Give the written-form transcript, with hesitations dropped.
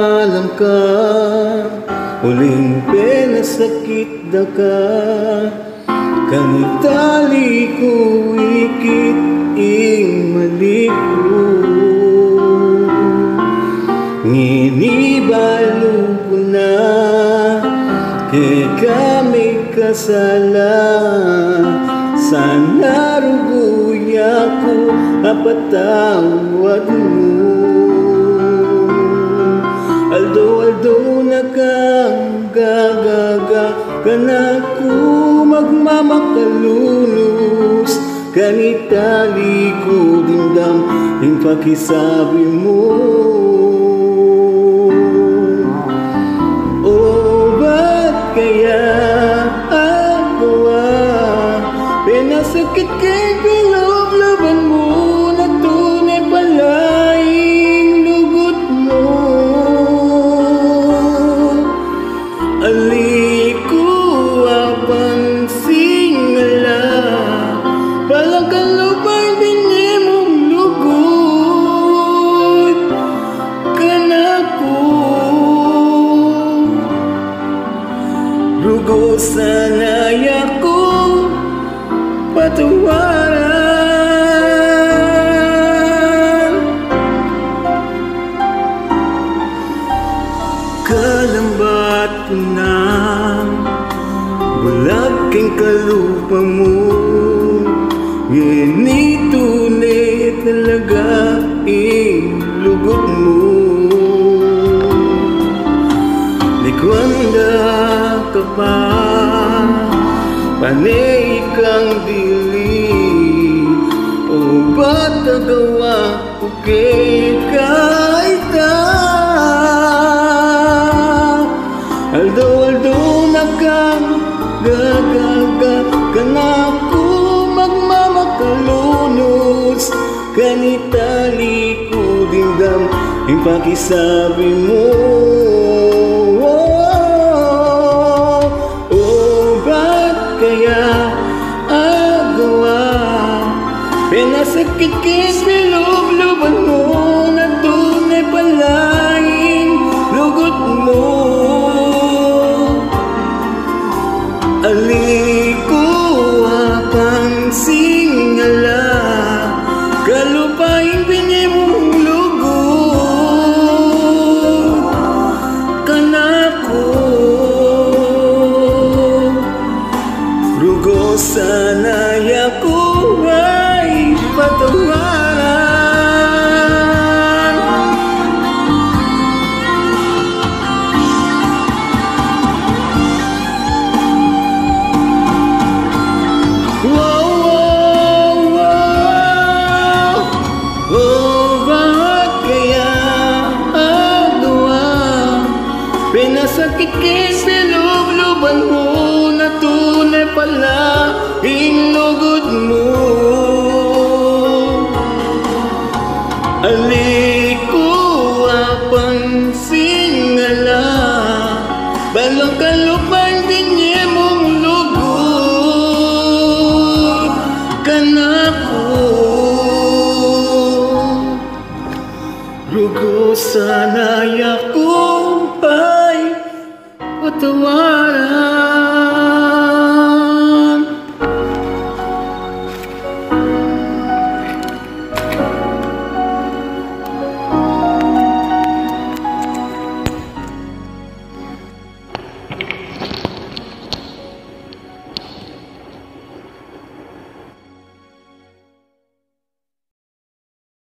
alam ka, uling pinasakit da ka. Kanitali ko ikit ing maliko, nginibalo ko na kay kami kasala. Sana ruguya ko apatawad mo. Aldo na kang gagaga, kanaku magmamakalunos. Kanitali ko dingdam yung pakisabi mo. Oh, ba't kaya agawa? Pinasakit kay pinaglaban mo na tunay palaing lugot mo. Aliko apang singala, palang kalupay bingi mong lugot. Kanako rugo sanay ako patawaran. Kalambat ko na bulag king kalupa mo. Ganito na talaga ang lugot mo. Likwanda ka pa, panay kang dili. O ba't nagawa ko kay kaita? Aldo na kang gagaga, kanaku magmamakalunos. Kanitali ko dingdam yung pakisabi mo. Pinasakit kis bilog-luban mo na tunay palaing lugot mo. Aliko apang singala, kalupaing bingi mong lugot. Kanako rugo sanay ako patawaran. Oh, bakit kaya agawa? Pinasakit kay bilog-luban mo na tunay pala inugod mo. Aliko apang singala, balang kalupang bingi mong lugot. Kanako rugo sanay ako ay patawaran.